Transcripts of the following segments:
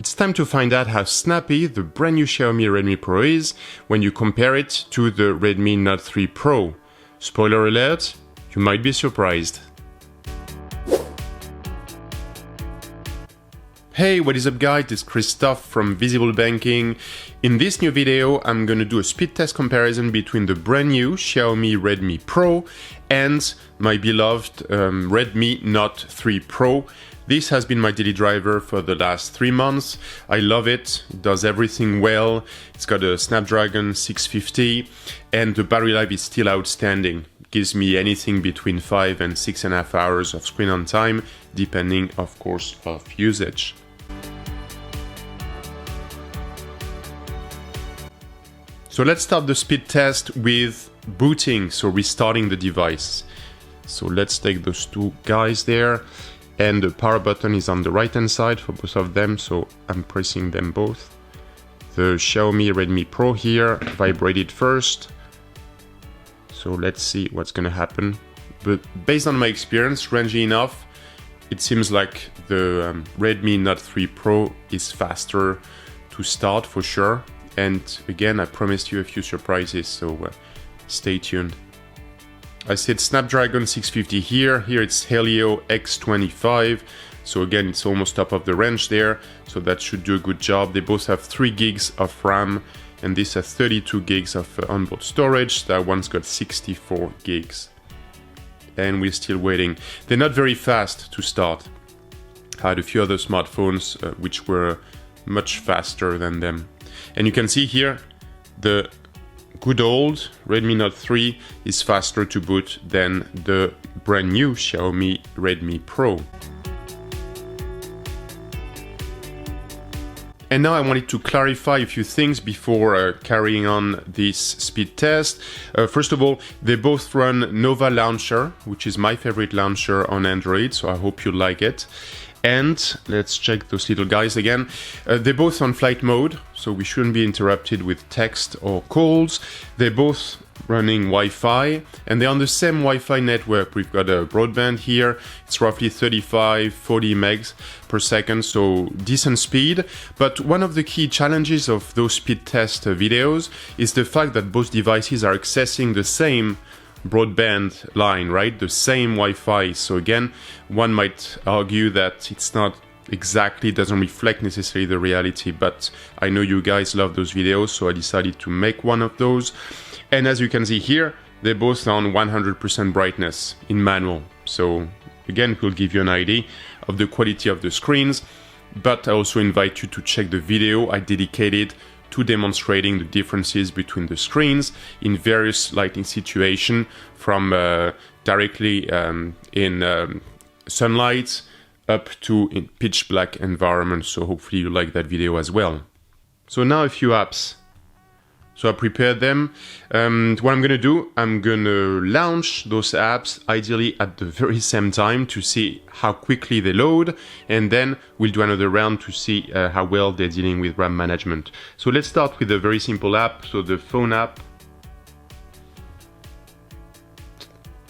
It's time to find out how snappy the brand new Xiaomi Redmi Pro is when you compare it to the Redmi Note 3 Pro. Spoiler alert, you might be surprised. Hey, what is up guys, it's Christophe from Visible Banking. In this new video, I'm gonna do a speed test comparison between the brand new Xiaomi Redmi Pro and my beloved Redmi Note 3 Pro. This has been my daily driver for the last 3 months. I love it, it does everything well. It's got a SnapDragon 650 and the battery life is still outstanding. It gives me anything between 5 and 6.5 hours of screen on time, depending of course of usage. So let's start the speed test with booting, so restarting the device. So let's take those two guys there, and the power button is on the right hand side for both of them, so I'm pressing them both. The Xiaomi Redmi Pro here vibrated first, so let's see what's gonna happen. But based on my experience, strangely enough, it seems like the Redmi Note 3 Pro is faster to start for sure. And again, I promised you a few surprises, so stay tuned. I said Snapdragon 650 here. Here it's Helio X25. So again, it's almost top of the range there. So that should do a good job. They both have 3 gigs of RAM, and this has 32 gigs of onboard storage. That one's got 64 gigs. And we're still waiting. They're not very fast to start. I had a few other smartphones which were much faster than them. And you can see here, the good old Redmi Note 3 is faster to boot than the brand new Xiaomi Redmi Pro. And now I wanted to clarify a few things before carrying on this speed test. First of all, they both run Nova Launcher, which is my favorite launcher on Android, so I hope you like it. And let's check those little guys again. They're both on flight mode, so we shouldn't be interrupted with text or calls. They're both running Wi-Fi, and they're on the same Wi-Fi network. We've got a broadband here. It's roughly 35-40 megs per second, so decent speed. But one of the key challenges of those speed test videos is the fact that both devices are accessing the same broadband line, right? The same Wi-Fi. So again, one might argue that it's not exactly, doesn't reflect necessarily the reality, but I know you guys love those videos, so I decided to make one of those. And as you can see here, they're both on 100% brightness in manual. So again, it will give you an idea of the quality of the screens, but I also invite you to check the video I dedicated to demonstrating the differences between the screens in various lighting situations, from directly in sunlight up to in pitch black environments. So hopefully you like that video as well. So now a few apps. So I prepared them. What I'm gonna do, I'm gonna launch those apps ideally at the very same time to see how quickly they load, and then we'll do another round to see how well they're dealing with RAM management. So let's start with a very simple app, so the phone app.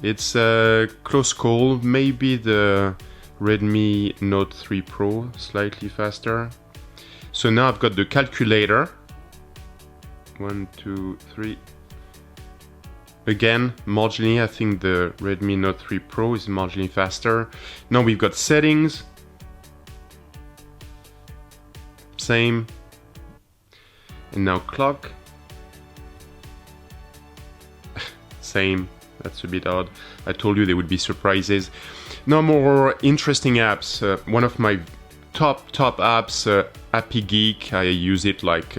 It's a close call, maybe the Redmi Note 3 Pro, slightly faster. So now I've got the calculator. 1, 2, 3. Again, marginally, I think the Redmi Note 3 Pro is marginally faster. Now we've got settings. Same. And now clock. Same. That's a bit odd. I told you there would be surprises. Now more interesting apps. One of my top apps, Happy Geek. I use it like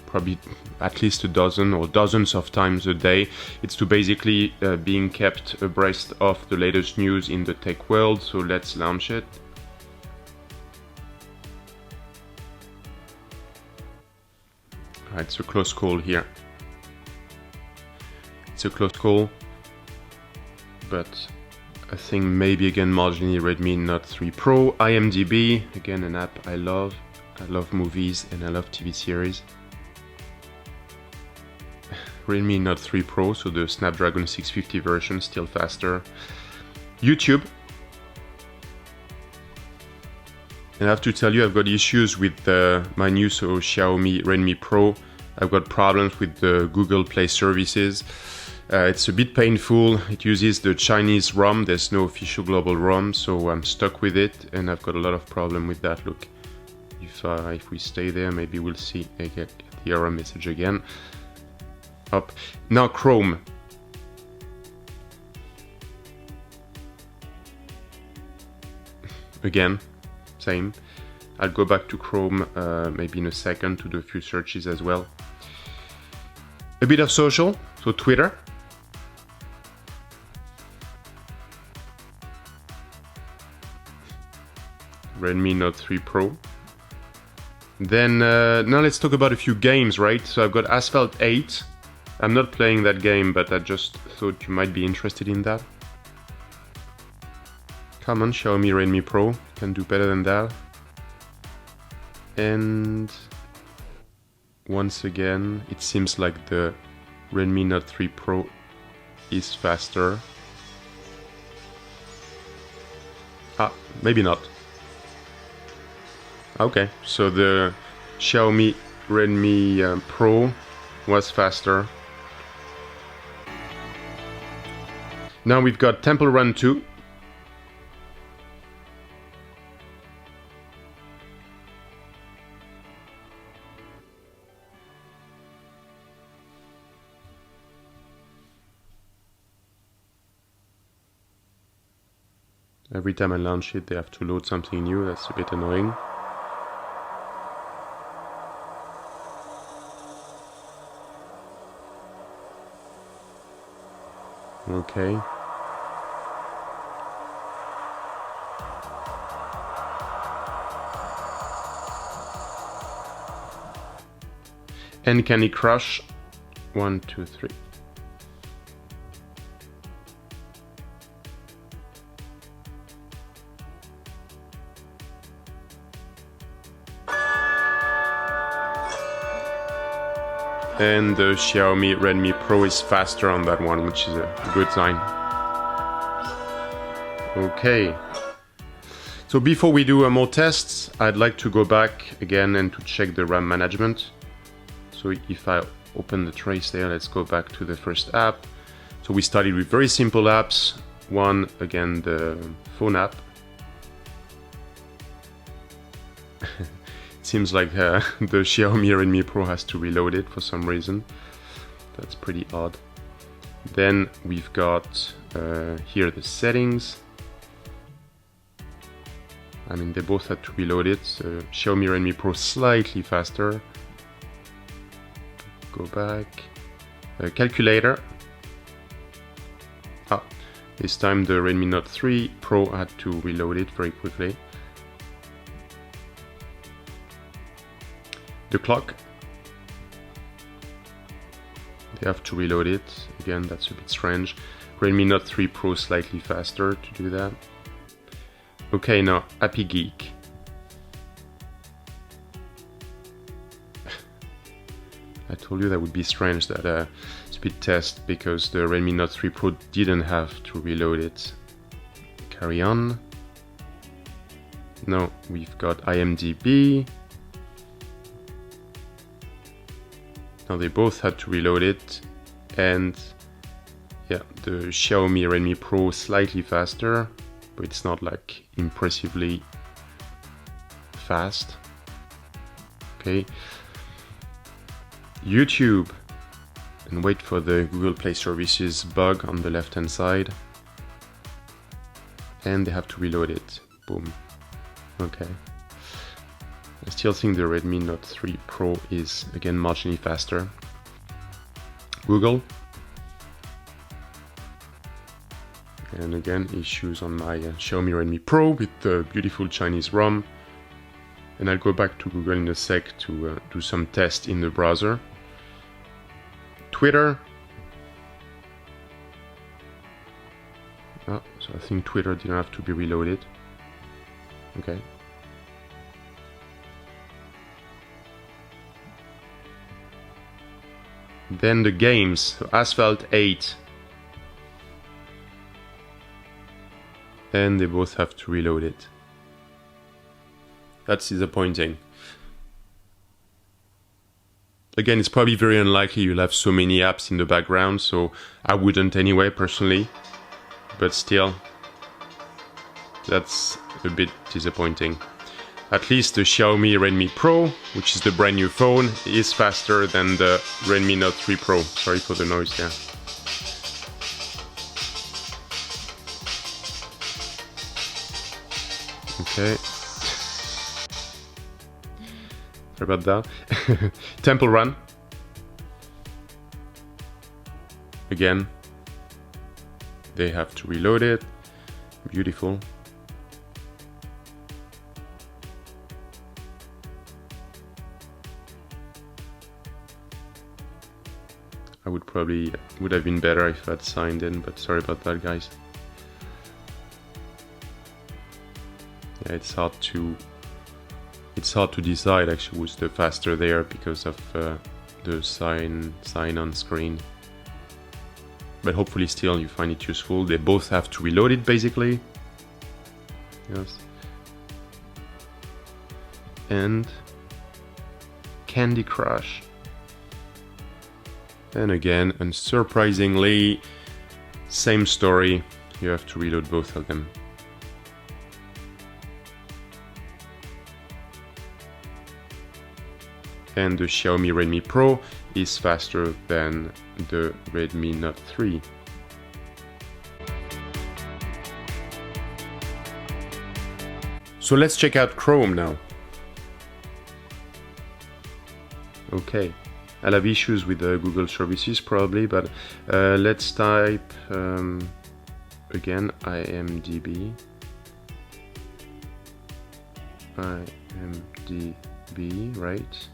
probably at least a dozen or dozens of times a day. It's to basically being kept abreast of the latest news in the tech world. So let's launch it. It's a close call here. It's a close call, but I think maybe again marginally Redmi Note 3 Pro. IMDb, again an app I love. I love movies and I love TV series. Redmi Note 3 Pro, so the Snapdragon 650 version, still faster. YouTube. And I have to tell you, I've got issues with my new Xiaomi Redmi Pro. I've got problems with the Google Play services. It's a bit painful. It uses the Chinese ROM. There's no official global ROM, so I'm stuck with it, and I've got a lot of problem with that. Look, if we stay there, maybe we'll see I get the error message again. Up now, Chrome. Again, same. I'll go back to Chrome maybe in a second to do a few searches as well. A bit of social, so Twitter. Redmi Note 3 Pro. Then now let's talk about a few games, right? So I've got Asphalt 8. I'm not playing that game, but I just thought you might be interested in that. Come on, Xiaomi Redmi Pro, you can do better than that. And once again, it seems like the Redmi Note 3 Pro is faster. Ah, maybe not. Okay, so the Xiaomi Redmi Pro was faster. Now we've got Temple Run 2. Every time I launch it, they have to load something new. That's a bit annoying. Okay. And Candy Crush 1, 2, 3. And the Xiaomi Redmi Pro is faster on that one, which is a good sign. Okay. So before we do more tests, I'd like to go back again and to check the RAM management. So if I open the trace there, let's go back to the first app. So we started with very simple apps. One, again, the phone app. Seems like the Xiaomi Redmi Pro has to reload it for some reason. That's pretty odd. Then we've got here the settings. I mean, they both had to reload it. So Xiaomi Redmi Pro slightly faster. Go back. Calculator. Ah, this time the Redmi Note 3 Pro had to reload it very quickly. The clock, they have to reload it. Again, that's a bit strange. Redmi Note 3 Pro slightly faster to do that. Okay, now Happy Geek. I told you that would be strange, that speed test, because the Redmi Note 3 Pro didn't have to reload it. Carry on. Now we've got IMDb. Now they both had to reload it, and yeah, the Xiaomi Redmi Pro slightly faster, but it's not like impressively fast. Okay, YouTube, and wait for the Google Play Services bug on the left hand side, and they have to reload it. Boom. Okay. I still think the Redmi Note 3 Pro is again marginally faster. Google. And again, issues on my Xiaomi Redmi Pro with the beautiful Chinese ROM. And I'll go back to Google in a sec to do some tests in the browser. Twitter. Oh, so I think Twitter didn't have to be reloaded. Okay. Then the games, so Asphalt 8. And they both have to reload it. That's disappointing. Again, it's probably very unlikely you'll have so many apps in the background, so I wouldn't anyway, personally. But still, that's a bit disappointing. At least the Xiaomi Redmi Pro, which is the brand new phone, is faster than the Redmi Note 3 Pro. Sorry for the noise there. Okay. Sorry about that. Temple Run. Again, they have to reload it. Beautiful. Would have been better if I'd signed in, but sorry about that, guys. Yeah, it's hard to decide actually who's the faster there because of the sign on screen. But hopefully still you find it useful. They both have to reload it basically. Yes. And Candy Crush. And again, unsurprisingly, same story. You have to reload both of them. And the Xiaomi Redmi Pro is faster than the Redmi Note 3. So let's check out Chrome now. Okay, I'll have issues with the Google services probably, but let's type again IMDb, right?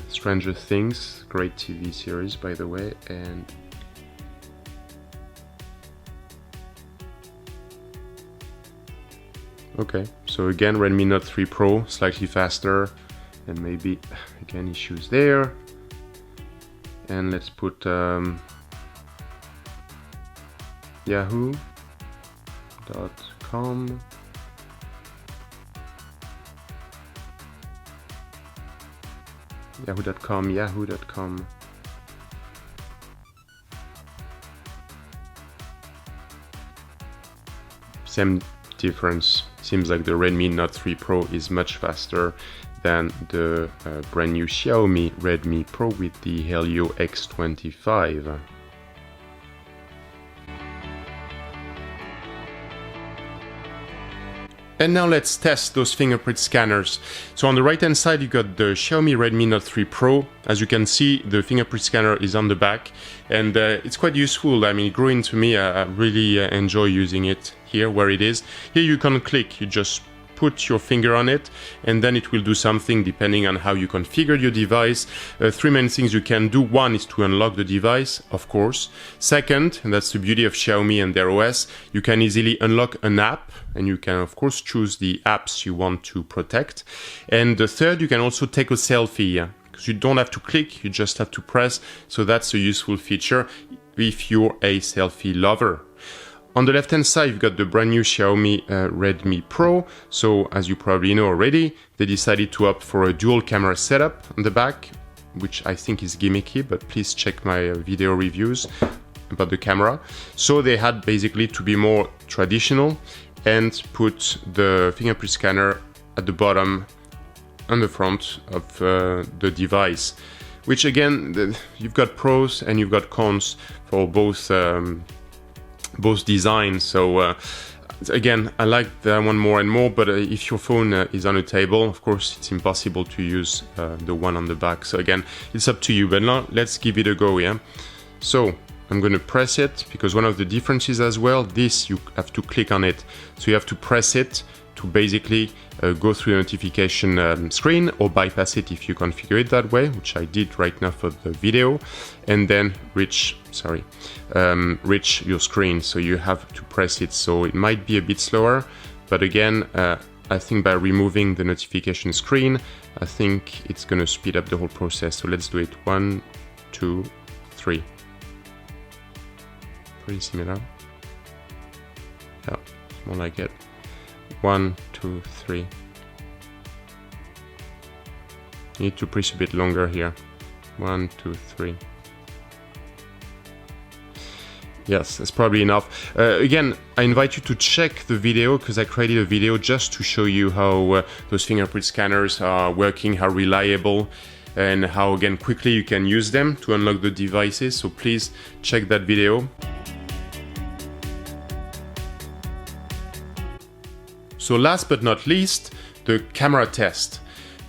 Stranger Things, great TV series by the way, and okay, so again Redmi Note 3 Pro, slightly faster, and maybe again issues there. And let's put yahoo.com. Yahoo.com. Same difference. Seems like the Redmi Note 3 Pro is much faster than the brand new Xiaomi Redmi Pro with the Helio X25. And now let's test those fingerprint scanners. So on the right hand side you got the Xiaomi Redmi Note 3 Pro. As you can see, the fingerprint scanner is on the back, and it's quite useful. I mean, it grew into me. I really enjoy using it here where it is. Here you can click, you just put your finger on it and then it will do something depending on how you configure your device. Three main things you can do. One is to unlock the device, of course. Second, and that's the beauty of Xiaomi and their OS, you can easily unlock an app and you can of course choose the apps you want to protect. And the third, you can also take a selfie, because you don't have to click, you just have to press. So that's a useful feature if you're a selfie lover. On the left hand side, you've got the brand new Xiaomi Redmi Pro. So as you probably know already, they decided to opt for a dual camera setup on the back, which I think is gimmicky, but please check my video reviews about the camera. So they had basically to be more traditional and put the fingerprint scanner at the bottom on the front of the device, which again, you've got pros and you've got cons for both designs. So again, I like that one more and more, but if your phone is on a table, of course it's impossible to use the one on the back. So again, it's up to you, but now let's give it a go. Yeah, so I'm going to press it, because one of the differences as well, this you have to click on it, so you have to press it to basically go through the notification screen, or bypass it if you configure it that way, which I did right now for the video, and then reach your screen. So you have to press it, so it might be a bit slower, but again, I think by removing the notification screen, I think it's going to speed up the whole process. So let's do it. 1, 2, 3. Pretty similar. Yeah, it's more like it. 1, 2, 3. Need to press a bit longer here. 1, 2, 3. Yes, that's probably enough. Again, I invite you to check the video because I created a video just to show you how those fingerprint scanners are working, how reliable, and how, again, quickly you can use them to unlock the devices. So please check that video. So last but not least, the camera test.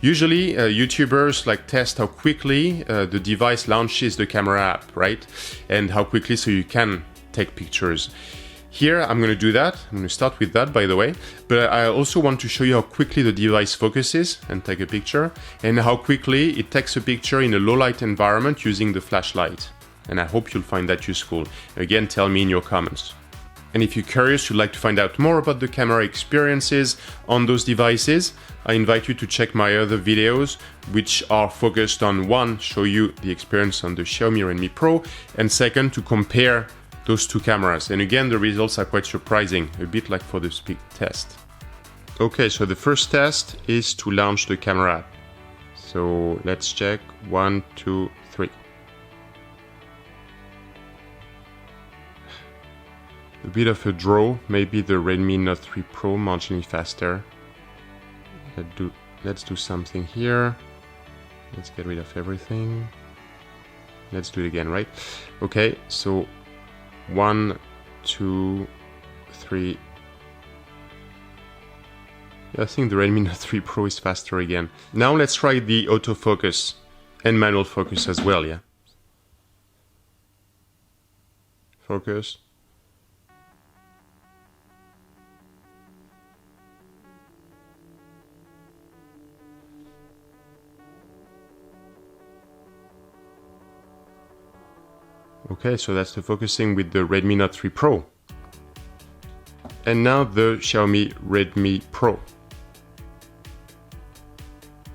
Usually, YouTubers like test how quickly the device launches the camera app, right? And how quickly so you can take pictures. Here, I'm going to do that. I'm going to start with that, by the way. But I also want to show you how quickly the device focuses and take a picture, and how quickly it takes a picture in a low light environment using the flashlight. And I hope you'll find that useful. Again, tell me in your comments. And if you're curious, you'd like to find out more about the camera experiences on those devices, I invite you to check my other videos, which are focused on, one, show you the experience on the Xiaomi Redmi Pro, and second, to compare those two cameras. And again, the results are quite surprising, a bit like for the speed test. Okay, so the first test is to launch the camera app. So let's check. 1, 2, 3. A bit of a draw, maybe the Redmi Note 3 Pro marginally faster. Let's do something here. Let's get rid of everything. Let's do it again, right? Okay, so 1, 2, 3. I think the Redmi Note 3 Pro is faster again. Now let's try the autofocus and manual focus as well, yeah? Focus. Okay, so that's the focusing with the Redmi Note 3 Pro. And now the Xiaomi Redmi Pro.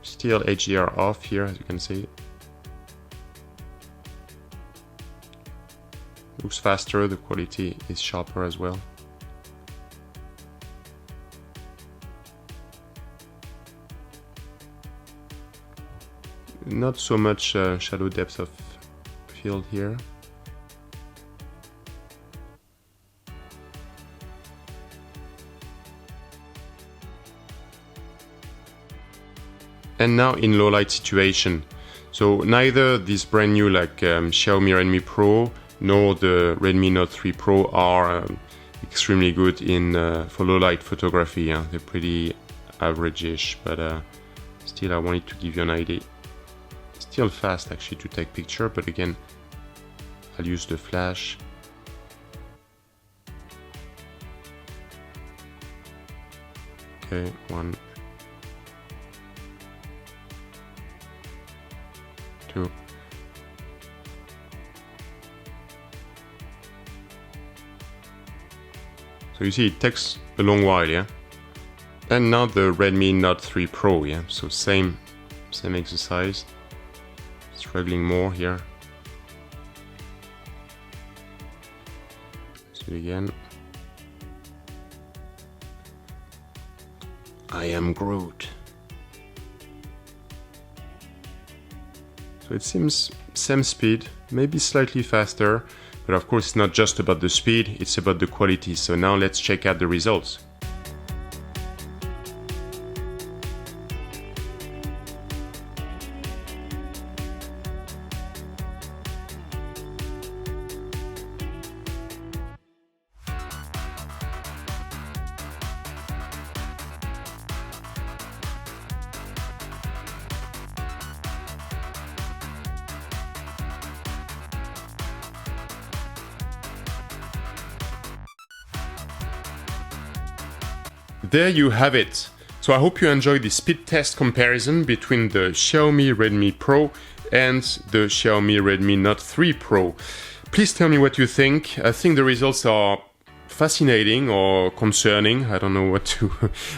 Still HDR off here, as you can see. Looks faster, the quality is sharper as well. Not so much shadow depth of field here. And now in low light situation. So neither this brand new Xiaomi Redmi Pro nor the Redmi Note 3 Pro are extremely good in for low light photography. Yeah? They're pretty average-ish, but still I wanted to give you an idea. Still fast actually to take picture, but again, I'll use the flash. Okay, 1, 2. So you see it takes a long while, yeah? And now the Redmi Note 3 Pro, yeah? So same exercise. Struggling more here. Let's do it again. I am Groot. So it seems same speed, maybe slightly faster, but of course it's not just about the speed, it's about the quality. So now let's check out the results. There you have it. So I hope you enjoyed the speed test comparison between the Xiaomi Redmi Pro and the Xiaomi Redmi Note 3 Pro. Please tell me what you think. I think the results are fascinating or concerning. I don't know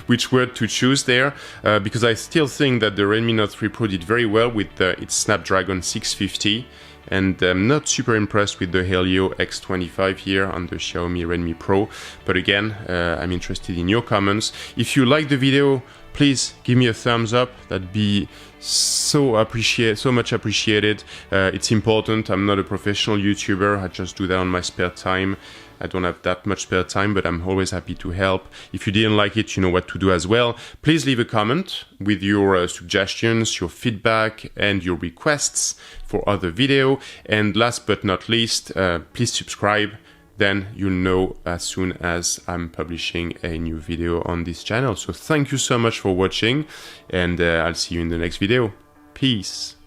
which word to choose there, because I still think that the Redmi Note 3 Pro did very well with its Snapdragon 650. And I'm not super impressed with the Helio X25 here on the Xiaomi Redmi Pro. But again, I'm interested in your comments. If you like the video, please give me a thumbs up. That'd be so much appreciated. It's important. I'm not a professional YouTuber. I just do that on my spare time. I don't have that much spare time, but I'm always happy to help. If you didn't like it, you know what to do as well. Please leave a comment with your suggestions, your feedback, and your requests for other video. And last but not least, please subscribe. Then you'll know as soon as I'm publishing a new video on this channel. So thank you so much for watching, and I'll see you in the next video. Peace.